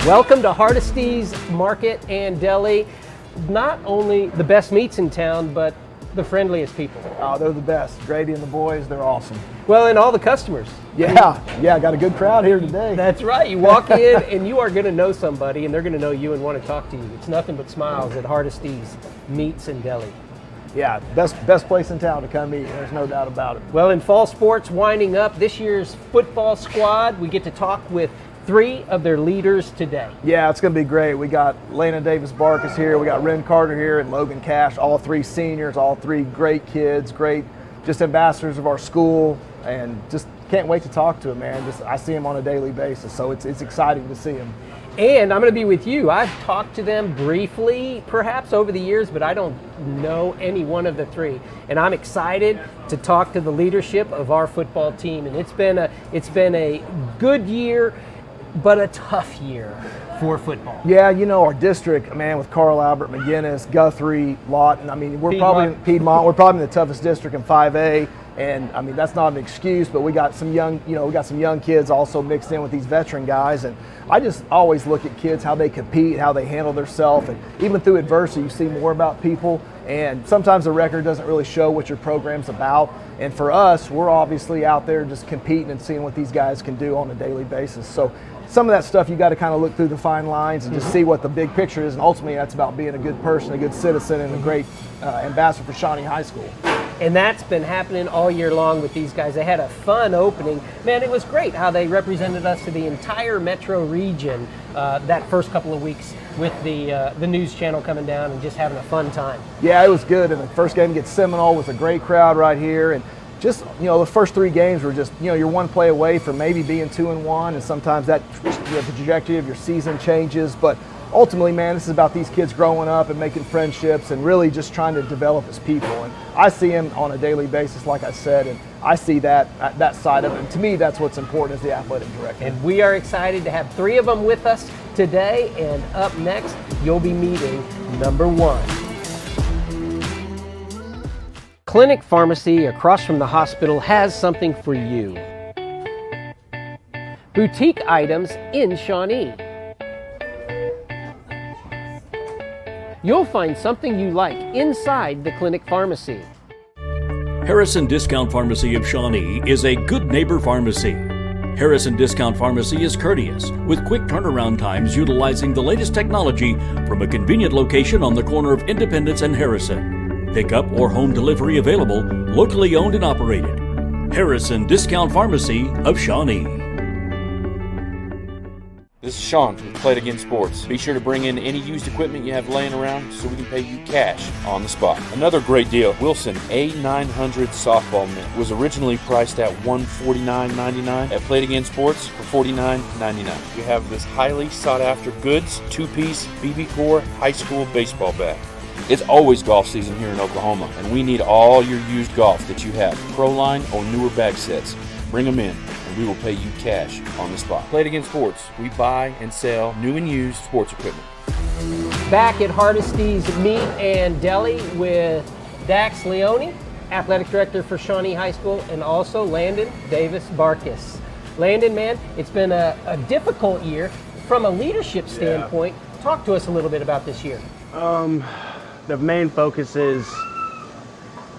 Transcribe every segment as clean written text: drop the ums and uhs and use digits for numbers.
Welcome to Hardesty's Market and Deli. Not only the best meats in town, but the friendliest people. Oh, they're the best. Grady and the boys, they're awesome. Well, and all the customers. Yeah, got a good crowd here today. That's right. You walk in and you are going to know somebody, and they're going to know you and want to talk to you. It's nothing but smiles at Hardesty's Meats and Deli. Yeah, best place in town to come eat. There's no doubt about it. Well, in fall sports winding up, this year's football squad, we get to talk with 3 of their leaders today. Yeah, it's going to be great. We got Landon Davis-Barkus here. We got Ren Carter here and Logan Cash, all 3 seniors, all 3 great kids, great just ambassadors of our school, and just can't wait to talk to them, man. I see them on a daily basis, so it's exciting to see them. And I'm going to be with you. I've talked to them briefly, perhaps over the years, but I don't know any one of the 3. And I'm excited to talk to the leadership of our football team. And it's been a good year, but a tough year for football. Yeah, you know, our district, man, with Carl Albert, McGinnis, Guthrie, Lawton, I mean, we're probably the toughest district in 5A. And I mean, that's not an excuse, but we got some young kids also mixed in with these veteran guys. And I just always look at kids, how they compete, how they handle themselves. And even through adversity, you see more about people. And sometimes the record doesn't really show what your program's about. And for us, we're obviously out there just competing and seeing what these guys can do on a daily basis. So some of that stuff you got to kind of look through the fine lines and just see what the big picture is. And ultimately, that's about being a good person, a good citizen, and a great ambassador for Shawnee High School. And that's been happening all year long with these guys. They had a fun opening. Man, it was great how they represented us to the entire metro region that first couple of weeks with the news channel coming down and just having a fun time. Yeah, it was good. And the first game against Seminole was a great crowd right here. And just, you know, the first 3 games were just, you know, you're one play away from maybe being 2-1. And sometimes that, the trajectory of your season changes. But ultimately, man, this is about these kids growing up and making friendships and really just trying to develop as people. And I see them on a daily basis, like I said, and I see that side of it. And to me, that's what's important as the athletic director. And we are excited to have 3 of them with us today. And up next, you'll be meeting number 1. Clinic Pharmacy across from the hospital has something for you. Boutique items in Shawnee. You'll find something you like inside the Clinic Pharmacy. Harrison Discount Pharmacy of Shawnee is a good neighbor pharmacy. Harrison Discount Pharmacy is courteous, with quick turnaround times utilizing the latest technology from a convenient location on the corner of Independence and Harrison. Pickup or home delivery available, locally owned and operated. Harrison Discount Pharmacy of Shawnee. This is Sean from Play It Again Sports. Be sure to bring in any used equipment you have laying around so we can pay you cash on the spot. Another great deal, Wilson A900 softball mitt was originally priced at $149.99 at Play It Again Sports for $49.99. We have this highly sought after goods 2-piece BB-Core high school baseball bat. It's always golf season here in Oklahoma, and we need all your used golf that you have, Pro Line or newer bag sets. Bring them in, and we will pay you cash on the spot. Play It Again Sports. We buy and sell new and used sports equipment. Back at Hardesty's Meat and Deli with Dax Leone, athletic director for Shawnee High School, and also Landon Davis-Barkus. Landon, man, it's been a difficult year. From a leadership standpoint, talk to us a little bit about this year. The main focus is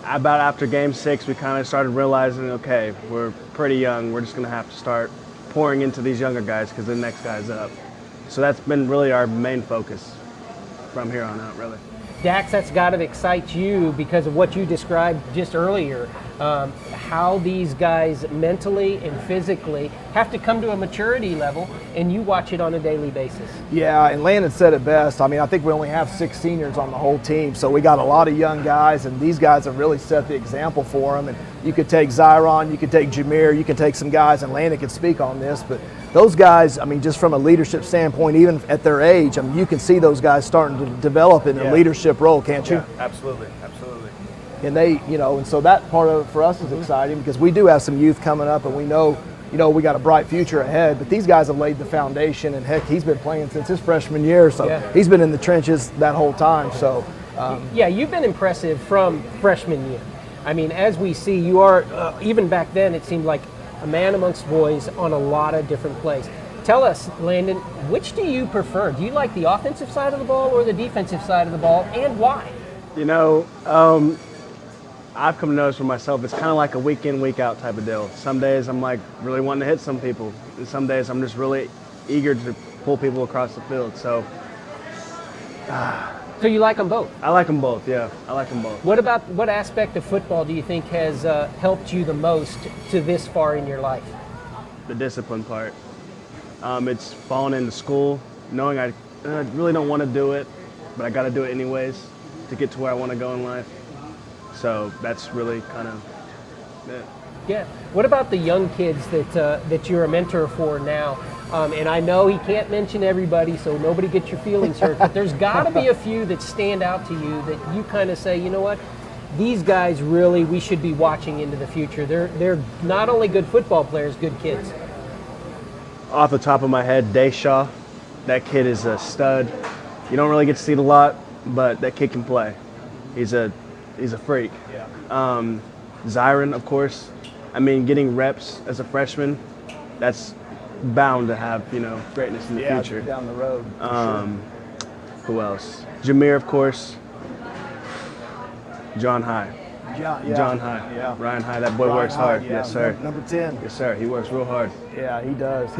about after game 6, we kind of started realizing, okay, we're pretty young. We're just going to have to start pouring into these younger guys because the next guy's up. So that's been really our main focus from here on out, really. Dax, that's got to excite you because of what you described just earlier, how these guys mentally and physically have to come to a maturity level, and you watch it on a daily basis. Yeah, and Landon said it best. I mean, I think we only have 6 seniors on the whole team, so we got a lot of young guys, and these guys have really set the example for them. And you could take Zyron, you could take Jameer, you could take some guys, and Landon could speak on this, but those guys, I mean, just from a leadership standpoint, even at their age, I mean, you can see those guys starting to develop in a leadership role, can't you? Yeah, absolutely, absolutely. And they, you know, and so that part of it for us is exciting because we do have some youth coming up, and we know, you know, we got a bright future ahead. But these guys have laid the foundation, and heck, he's been playing since his freshman year, so he's been in the trenches that whole time. So, yeah, you've been impressive from freshman year. I mean, as we see, you are even back then, it seemed like a man amongst boys on a lot of different plays. Tell us, Landon, which do you prefer? Do you like the offensive side of the ball or the defensive side of the ball, and why? You know, I've come to notice for myself, it's kind of like a week in, week out type of deal. Some days I'm like really wanting to hit some people, and some days I'm just really eager to pull people across the field. So you like them both? I like them both, yeah. I like them both. What aspect of football do you think has helped you the most to this far in your life? The discipline part. It's falling into school, knowing I really don't want to do it, but I got to do it anyways to get to where I want to go in life. So that's really kind of it. Yeah. What about the young kids that you're a mentor for now? And I know he can't mention everybody, so nobody gets your feelings hurt, but there's got to be a few that stand out to you that you kind of say, you know what, these guys really, we should be watching into the future. They're not only good football players, good kids. Off the top of my head, Shaw, that kid is a stud. You don't really get to see it a lot, but that kid can play. He's a freak. Yeah. Zyron, of course. I mean, getting reps as a freshman, that's bound to have, greatness in the future. Down the road. Who else? Jameer, of course. John High. John High. Yeah. Ryan High, that boy works hard. Yeah. Yes, sir. Number 10. Yes, sir. He works real hard. Yeah, he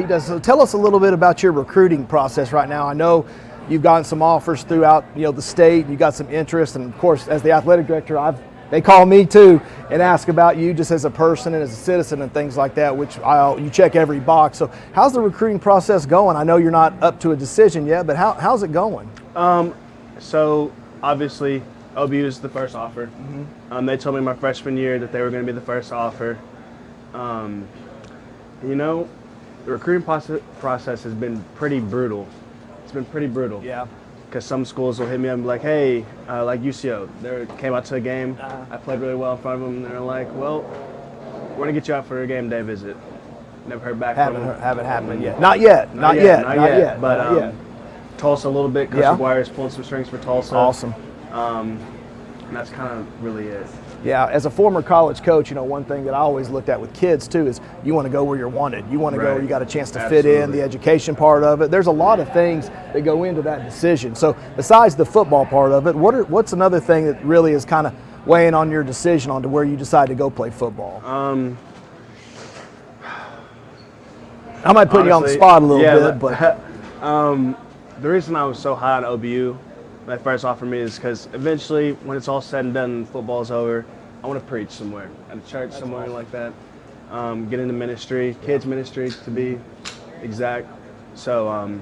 does. So tell us a little bit about your recruiting process right now. I know you've gotten some offers throughout, the state. You got some interest, and of course, as the athletic director, they call me too and ask about you just as a person and as a citizen and things like that, which you check every box. So how's the recruiting process going? I know you're not up to a decision yet, but how's it going? So obviously OBU is the first offer. Mm-hmm. They told me my freshman year that they were going to be the first offer. The recruiting process has been pretty brutal. It's been pretty brutal. Yeah. Because some schools will hit me up and be like, hey, like UCO, they came out to a game. I played really well in front of them. And they're like, well, we're going to get you out for a game day visit. Never heard back from them. Haven't happened yet. Not yet. But Tulsa a little bit. Coach McGuire's pulling some strings for Tulsa. Awesome. And that's kind of really it. Yeah, as a former college coach, one thing that I always looked at with kids too is you want to go where you're wanted. You want to go where you got a chance to fit in, the education part of it. There's a lot of things that go into that decision. So besides the football part of it, what's another thing that really is kind of weighing on your decision on to where you decide to go play football? I might put you on the spot a little bit, but the reason I was so high on OBU, my first offer me, is because eventually, when it's all said and done and football's over, I want to preach somewhere, at a church somewhere like that. Get into ministry, kids ministry to be exact. So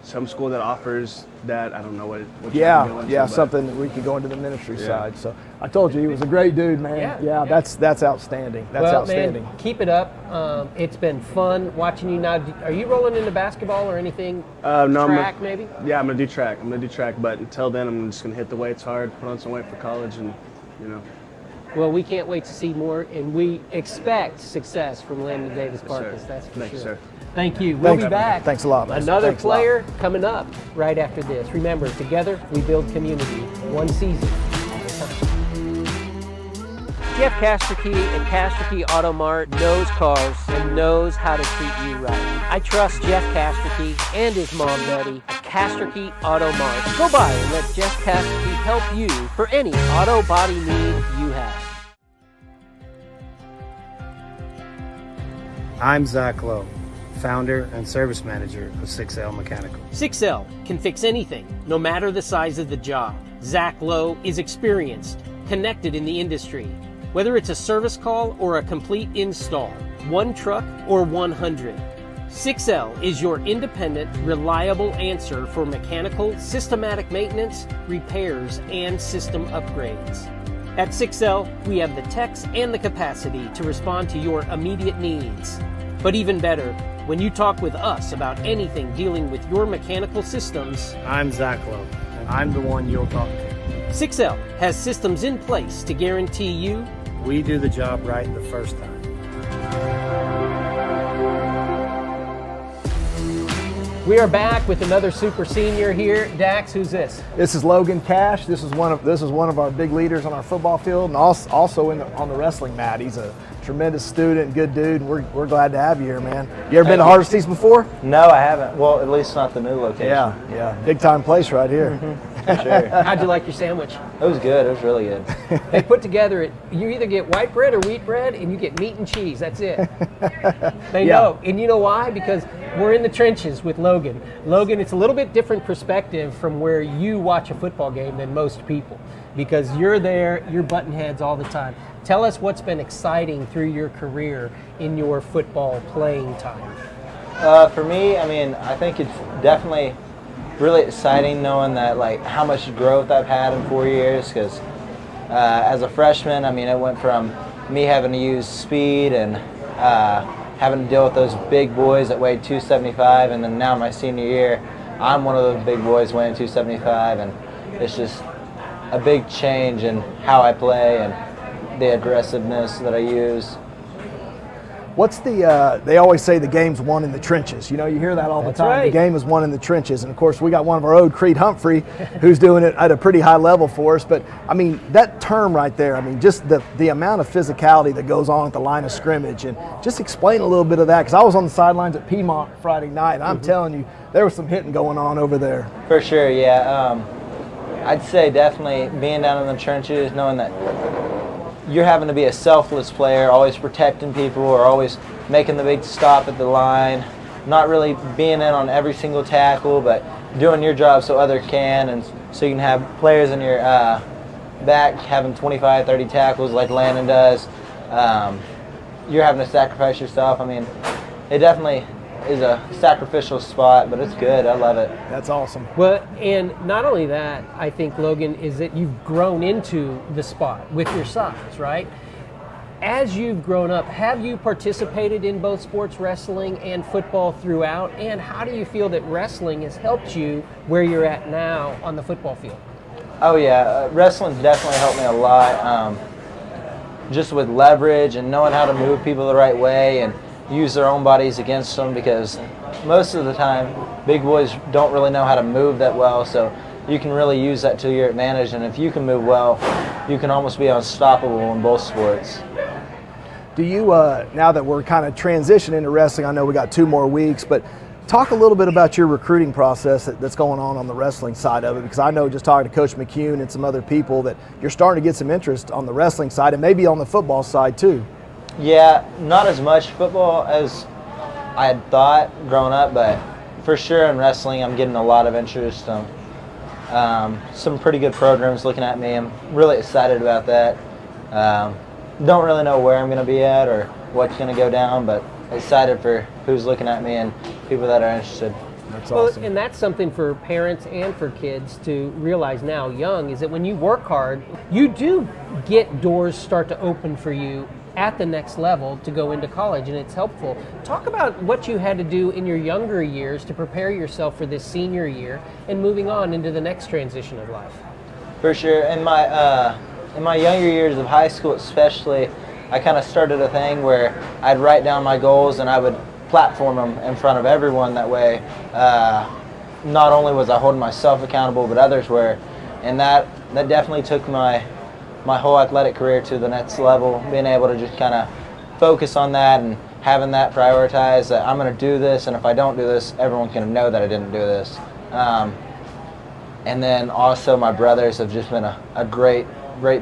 some school that offers that, I don't know what something that we could go into the ministry side. So I told you he was a great dude, man. Yeah. That's outstanding. That's outstanding. Man, keep it up. It's been fun watching you now. Are you rolling into basketball or anything? No, track maybe? Yeah, I'm gonna do track. But until then, I'm just gonna hit the weights hard, put on some weight for college, and Well, we can't wait to see more, and we expect success from Landon Davis-Barkus. That's for sure. Thank you, sir. Thank you. We'll be back. Thanks a lot, man. Another player coming up right after this. Remember, together we build community, one season at a time. Jeff Casterkey at Casterkey Auto Mart knows cars and knows how to treat you right. I trust Jeff Casterkey and his mom Betty at Casterkey Auto Mart. Go by and let Jeff Casterkey help you for any auto body need you have. I'm Zach Lowe, founder and service manager of 6L Mechanical. 6L can fix anything, no matter the size of the job. Zach Lowe is experienced, connected in the industry. Whether it's a service call or a complete install, one truck or 100, 6L is your independent, reliable answer for mechanical, systematic maintenance, repairs, and system upgrades. At 6L, we have the techs and the capacity to respond to your immediate needs. But even better, when you talk with us about anything dealing with your mechanical systems, I'm Zach Lowe, and I'm the one you'll talk to. 6L has systems in place to guarantee you we do the job right the first time. We are back with another super senior here. Dax, who's this? This is Logan Cash. This is one of our big leaders on our football field, and also on the wrestling mat. He's a tremendous student, good dude, and we're glad to have you here, man. You ever been to Hardesty's before? No, I haven't. Well, at least not the new location. Yeah, big time place right here. For sure. How'd you like your sandwich? It was good. It was really good. They put together you either get white bread or wheat bread, and you get meat and cheese. That's it. They know. And you know why? Because we're in the trenches with Logan. Logan, it's a little bit different perspective from where you watch a football game than most people, because you're there, you're butting heads all the time. Tell us what's been exciting through your career in your football playing time. For me, I mean, I think it's definitely really exciting knowing that, like, how much growth I've had in 4 years, because as a freshman, I mean, it went from me having to use speed and having to deal with those big boys that weighed 275, and then now my senior year, I'm one of those big boys weighing 275, and it's just a big change in how I play and the aggressiveness that I use. What's they always say the game's won in the trenches. You know, you hear that all the time. Right. The game is won in the trenches. And of course, we got one of our own, Creed Humphrey, who's doing it at a pretty high level for us. But I mean, that term right there, I mean, just the amount of physicality that goes on at the line of scrimmage, and just explain a little bit of that, because I was on the sidelines at Piedmont Friday night, and I'm telling you, there was some hitting going on over there. For sure, yeah. I'd say definitely being down in the trenches, knowing that you're having to be a selfless player, always protecting people or always making the big stop at the line, not really being in on every single tackle, but doing your job so others can, and so you can have players in your back having 25, 30 tackles like Landon does. You're having to sacrifice yourself. I mean, it definitely is a sacrificial spot, but it's good. I love it. That's awesome. Well, and not only that, I think, Logan, is that you've grown into the spot with your size, right? As you've grown up, have you participated in both sports, wrestling and football throughout? And how do you feel that wrestling has helped you where you're at now on the football field? Oh yeah, wrestling's definitely helped me a lot. Just with leverage and knowing how to move people the right way and use their own bodies against them, because most of the time big boys don't really know how to move that well, so you can really use that to your advantage, and if you can move well, you can almost be unstoppable in both sports. Do you, now that we're kind of transitioning to wrestling, I know we got 2 more weeks, but talk a little bit about your recruiting process that's going on the wrestling side of it, because I know just talking to Coach McCune and some other people that you're starting to get some interest on the wrestling side and maybe on the football side too. Yeah, not as much football as I had thought growing up, but for sure in wrestling I'm getting a lot of interest. Some pretty good programs looking at me. I'm really excited about that. Don't really know where I'm going to be at or what's going to go down, but excited for who's looking at me and people that are interested. That's awesome. Well, and that's something for parents and for kids to realize now young, is that when you work hard, you do get doors start to open for you at the next level to go into college, and it's helpful. Talk about what you had to do in your younger years to prepare yourself for this senior year and moving on into the next transition of life. For sure. In my younger years of high school especially, I kind of started a thing where I'd write down my goals and I would platform them in front of everyone. That way, not only was I holding myself accountable, but others were. And that definitely took my whole athletic career to the next level, being able to just kind of focus on that and having that prioritized, that I'm going to do this, and if I don't do this, everyone's going to know that I didn't do this. And then also my brothers have just been a great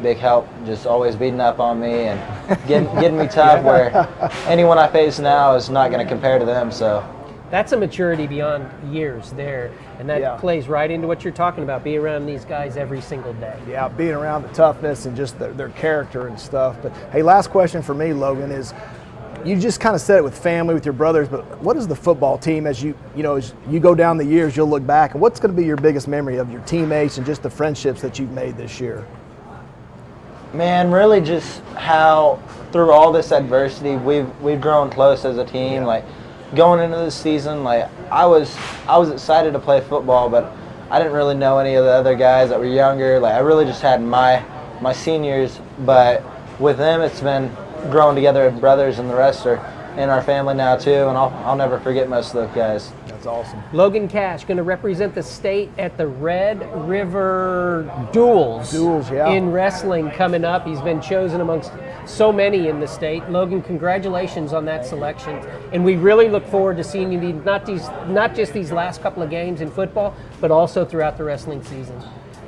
big help, just always beating up on me and getting me tough, where anyone I face now is not going to compare to them. So that's a maturity beyond years there, and that plays right into what you're talking about, being around these guys every single day. Yeah, being around the toughness and just their character and stuff. But hey, last question for me, Logan, is you just kind of said it with family, with your brothers, but what is the football team as you go down the years, you'll look back, and what's going to be your biggest memory of your teammates and just the friendships that you've made this year? Man, really just how through all this adversity we've grown close as a team. Yeah. Like going into this season, like I was excited to play football, but I didn't really know any of the other guys that were younger. Like I really just had my seniors, but with them it's been growing together as brothers, and the rest are in our family now too, and I'll never forget most of those guys. That's awesome. Logan Cash going to represent the state at the Red River Duels. Yeah. In wrestling coming up. He's been chosen amongst so many in the state. Logan, congratulations on that selection. And we really look forward to seeing you not just these last couple of games in football, but also throughout the wrestling season.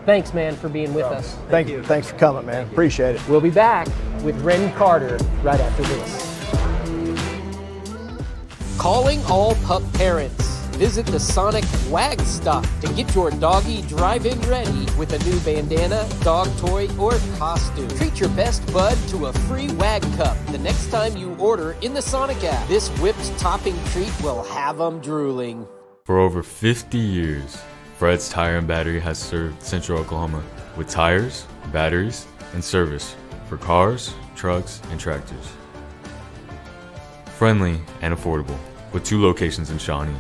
Thanks, man, for being with us. Thank you. Thanks for coming, man. Appreciate it. We'll be back with Ren Carter right after this. Calling all pup parents. Visit the Sonic Wag Stop to get your doggy drive-in ready with a new bandana, dog toy, or costume. Treat your best bud to a free Wag Cup the next time you order in the Sonic app. This whipped topping treat will have them drooling. For over 50 years, Fred's Tire and Battery has served Central Oklahoma with tires, batteries, and service for cars, trucks, and tractors. Friendly and affordable, with 2 locations in Shawnee.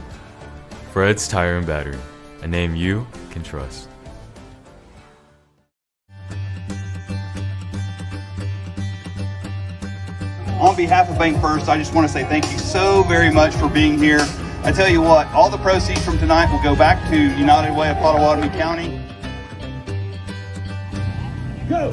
Fred's Tire and Battery, a name you can trust. On behalf of Bank First, I just want to say thank you so very much for being here. I tell you what, all the proceeds from tonight will go back to United Way of Potawatomi County. Go!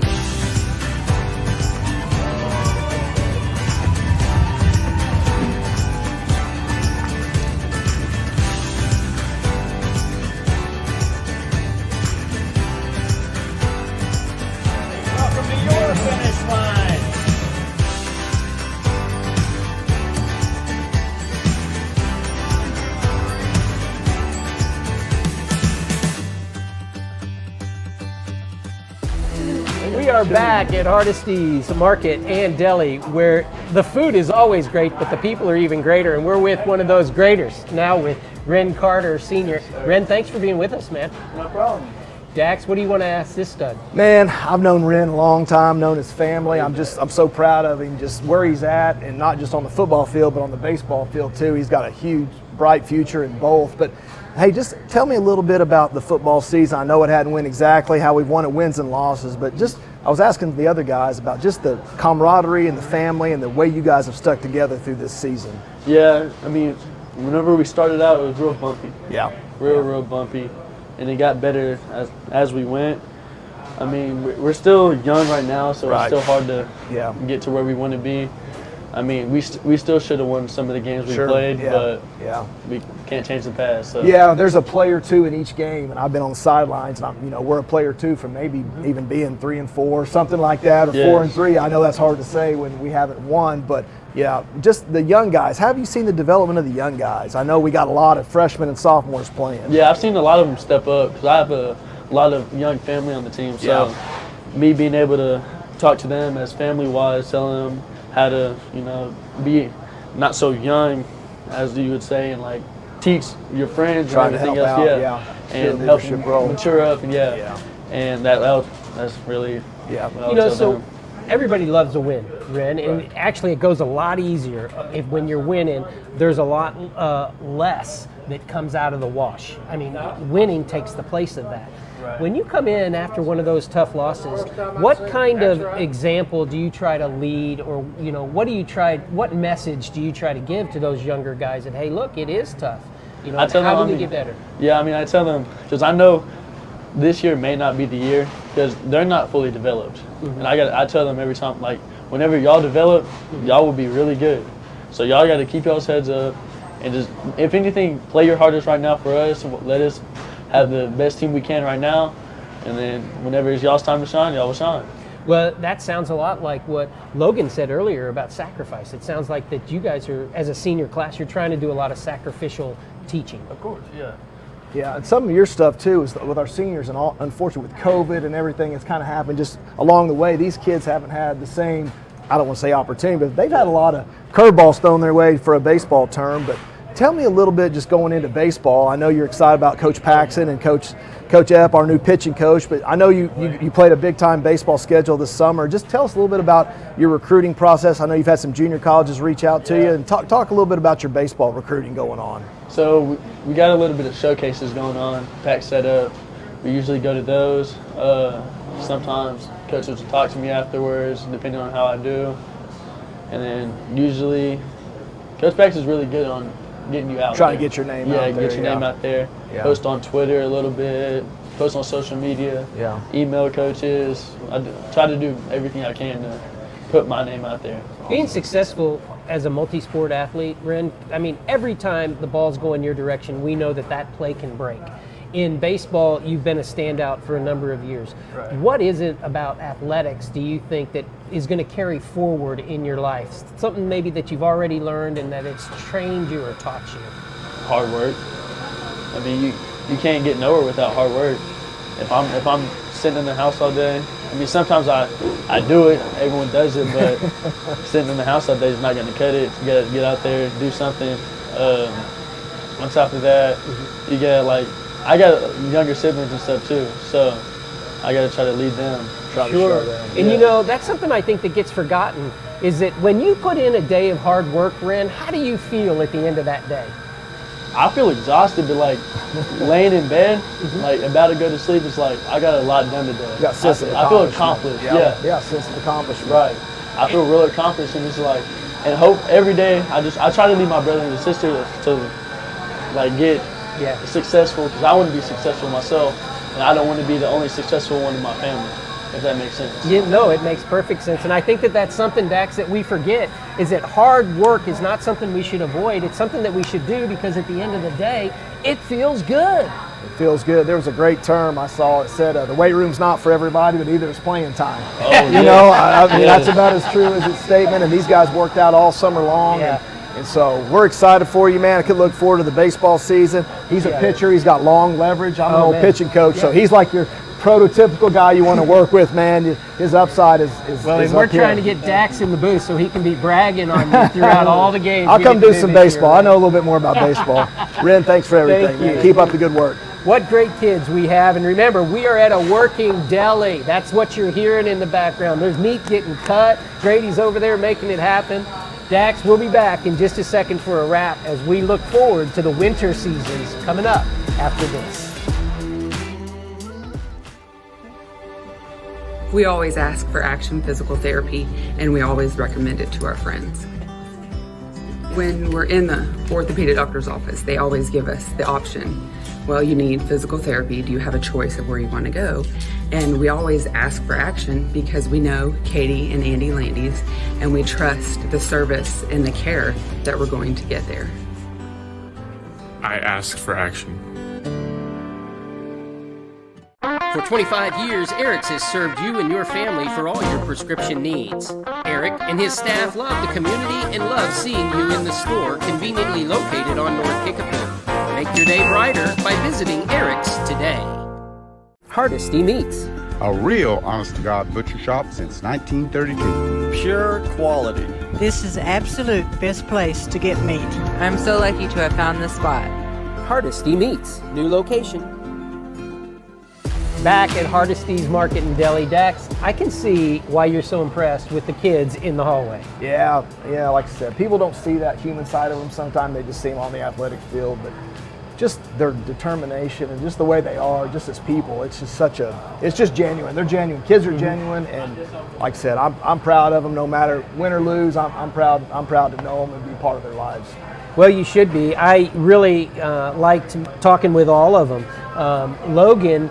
We are back at Hardesty's Market and Deli, where the food is always great, but the people are even greater. And we're with one of those graders now with Ren Carter, Sr. Ren, thanks for being with us, man. No problem. Dax, what do you want to ask this stud? Man, I've known Ren a long time, known his family. I'm so proud of him, just where he's at, and not just on the football field, but on the baseball field too. He's got a huge, bright future in both. But hey, just tell me a little bit about the football season. I know it hadn't went exactly how we've won at wins and losses, but just I was asking the other guys about just the camaraderie and the family and the way you guys have stuck together through this season. Yeah, I mean, whenever we started out, it was real bumpy. Yeah. Real bumpy. And it got better as we went. I mean, we're still young right now, so It's still hard to get to where we want to be. I mean, we still should have won some of the games we played, but we can't change the past. So. Yeah, there's a player or two in each game, and I've been on the sidelines, and we're a player or two from maybe even being 3-4, something like that, or 4-3. I know that's hard to say when we haven't won, but yeah, just the young guys. How have you seen the development of the young guys? I know we got a lot of freshmen and sophomores playing. Yeah, I've seen a lot of them step up because I have a lot of young family on the team. So me being able to talk to them as family-wise, telling them how to, be not so young, as you would say, and like teach your friends Trying and everything to help else, out, and help them mature up, and and that's really so everybody loves a win, Ren, and actually it goes a lot easier when you're winning. There's a lot less that comes out of the wash. I mean, winning takes the place of that. When you come in after one of those tough losses, what kind of example do you try to lead, or what message do you try to give to those younger guys that, hey, look, it is tough. How do we get better? Yeah, I mean, I tell them, because I know this year may not be the year because they're not fully developed. Mm-hmm. And I tell them every time, like, whenever y'all develop, y'all will be really good. So y'all got to keep y'all's heads up and just, if anything, play your hardest right now for us. Let us have the best team we can right now, and then whenever it's y'all's time to shine, y'all will shine. Well, that sounds a lot like what Logan said earlier about sacrifice. It sounds like that you guys are, as a senior class, you're trying to do a lot of sacrificial teaching. Of course, yeah. Yeah, and some of your stuff too is with our seniors, and unfortunately with COVID and everything that's kind of happened just along the way, these kids haven't had the same, I don't want to say opportunity, but they've had a lot of curveballs thrown their way for a baseball term. But tell me a little bit just going into baseball. I know you're excited about Coach Paxson and Coach Ep, our new pitching coach, but I know you played a big-time baseball schedule this summer. Just tell us a little bit about your recruiting process. I know you've had some junior colleges reach out to you, and talk a little bit about your baseball recruiting going on. So we got a little bit of showcases going on, pack set up. We usually go to those. Sometimes coaches will talk to me afterwards, depending on how I do. And then usually, Coach Pax is really good on getting you out Trying there. to get your name out Yeah, there. get your name out there. Yeah. Post on Twitter a little bit, post on social media, email coaches. I try to do everything I can to put my name out there. Being successful as a multi-sport athlete, Ren, I mean, every time the ball's going your direction, we know that play can break. In baseball, you've been a standout for a number of years. Right. What is it about athletics do you think that is going to carry forward in your life? Something maybe that you've already learned and that it's trained you or taught you? Hard work. I mean, you can't get nowhere without hard work. If I'm sitting in the house all day, I mean, sometimes I do it, everyone does it, but sitting in the house all day is not going to cut it. You got to get out there, do something. On top of that, you got I got younger siblings and stuff too, so I got to try to lead them. Try to show them. And you know, that's something I think that gets forgotten, is that when you put in a day of hard work, Ren, how do you feel at the end of that day? I feel exhausted, but laying in bed, about to go to sleep, it's I got a lot done today. You got sense of I feel accomplished. Yeah, sense of accomplishment. Right. I feel really accomplished, and it's and hope every day. I try to lead my brother and sister to get successful, because I want to be successful myself, and I don't want to be the only successful one in my family, if that makes sense. Yeah, no, it makes perfect sense. And I think that that's something, Dax, that we forget, is that hard work is not something we should avoid. It's something that we should do, because at the end of the day, it feels good. It feels good. There was a great term I saw. It said, the weight room's not for everybody, but neither is playing time. Oh, I mean, that's about as true as its statement. And these guys worked out all summer long. Yeah. And so we're excited for you, man. I could look forward to the baseball season. He's a pitcher. He's got long leverage. I'm an old pitching coach, so he's like your prototypical guy you want to work with, man. His upside is well, is and we're up here. trying to get Dax in the booth so he can be bragging on you throughout all the games. I'll come do some baseball. I know a little bit more about baseball. Ren, thanks for everything. Thank you. Keep up the good work. What great kids we have. And remember, we are at a working deli. That's what you're hearing in the background. There's meat getting cut. Grady's over there making it happen. Dax, we'll be back in just a second for a wrap as we look forward to the winter seasons coming up after this. We always ask for Action Physical Therapy, and we always recommend it to our friends. When we're in the orthopedic doctor's office, they always give us the option, well, you need physical therapy. Do you have a choice of where you want to go? And we always ask for Action because we know Katie and Andy Landys, and we trust the service and the care that we're going to get there. I asked for Action. For 25 years, Eric's has served you and your family for all your prescription needs. Eric and his staff love the community and love seeing you in the store conveniently located on North Kickapoo. Make your day brighter by visiting Eric's today. Hardesty Meats. A real honest-to-God butcher shop since 1932. Pure quality. This is the absolute best place to get meat. I'm so lucky to have found this spot. Hardesty Meats, new location. Back at Hardesty's Market in Deli. Dax, I can see why you're so impressed with the kids in the hallway. Yeah, like I said, people don't see that human side of them. Sometimes they just see them on the athletic field, but just their determination and just the way they are, just as people, it's just genuine. They're genuine. Kids are genuine, and like I said, I'm proud of them. No matter win or lose, I'm proud to know them and be part of their lives. Well, you should be. I really liked talking with all of them. Logan,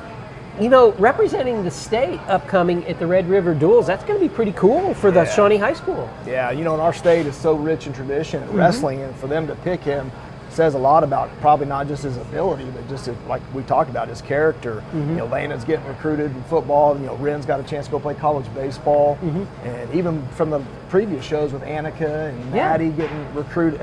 representing the state upcoming at the Red River Duels, that's going to be pretty cool for the Shawnee High School. Yeah, and our state is so rich in tradition and wrestling, and for them to pick him says a lot about probably not just his ability, but just like we talked about, his character. Landon's getting recruited in football. Ren's got a chance to go play college baseball, and even from the previous shows with Annika and Maddie getting recruited,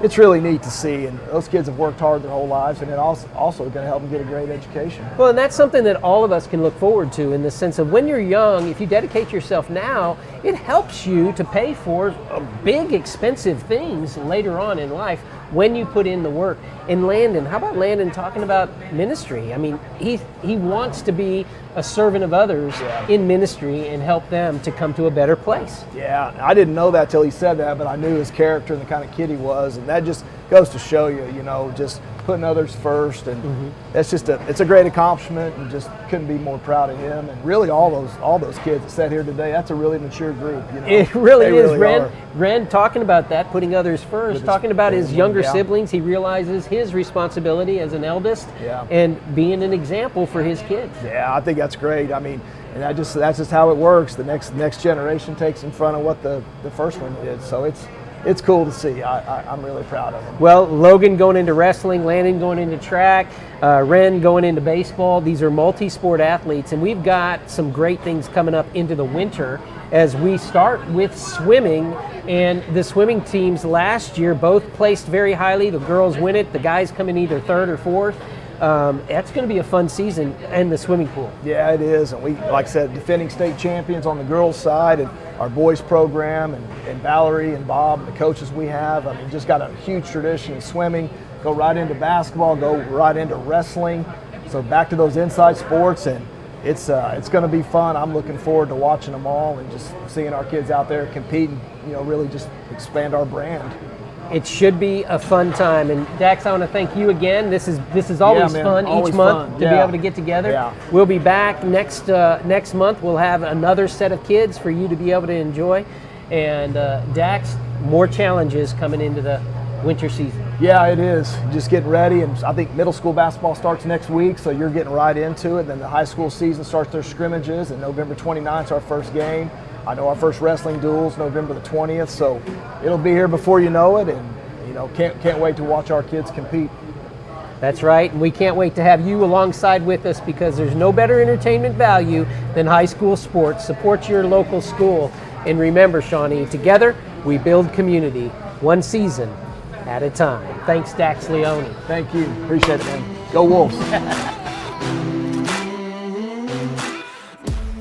it's really neat to see. And those kids have worked hard their whole lives, and it also going to help them get a great education. Well, and that's something that all of us can look forward to, in the sense of when you're young, if you dedicate yourself now, it helps you to pay for big, expensive things later on in life when you put in the work. And Landon, how about Landon talking about ministry? I mean, he wants to be a servant of others in ministry and help them to come to a better place. Yeah, I didn't know that till he said that, but I knew his character and the kind of kid he was, and that just goes to show you, just putting others first, and it's a great accomplishment, and just couldn't be more proud of him. And really, all those kids that sat here today, that's a really mature group. It really is, Ren. Ren talking about that, putting others first, talking about his younger siblings. He realizes his responsibility as an eldest and being an example for his kids. Yeah, I think that's great. I mean, and that's just how it works. The next generation takes in front of what the first one did. So it's cool to see. I'm really proud of him. Well, Logan going into wrestling, Landon going into track, Ren going into baseball. These are multi-sport athletes, and we've got some great things coming up into the winter as we start with swimming. And the swimming teams last year both placed very highly. The girls win it. The guys come in either third or fourth. That's going to be a fun season in the swimming pool. Yeah, it is. And we, like I said, defending state champions on the girls' side, and our boys program, and Valerie and Bob and the coaches we have. I mean, just got a huge tradition in swimming. Go right into basketball, go right into wrestling. So back to those inside sports, and it's going to be fun. I'm looking forward to watching them all and just seeing our kids out there competing. Really just expand our brand. It should be a fun time. And Dax, I want to thank you again. This is always fun each month to be able to get together. Yeah. We'll be back next month. We'll have another set of kids for you to be able to enjoy. And Dax, more challenges coming into the winter season. Yeah, it is. Just getting ready, and I think middle school basketball starts next week, so you're getting right into it. Then the high school season starts their scrimmages, and November 29th is our first game. I know our first wrestling duel's November the 20th, so it'll be here before you know it, and can't wait to watch our kids compete. That's right, and we can't wait to have you alongside with us, because there's no better entertainment value than high school sports. Support your local school, and remember, Shawnee, together we build community, one season at a time. Thanks, Dax Leone. Thank you. Appreciate it, man. Go Wolves.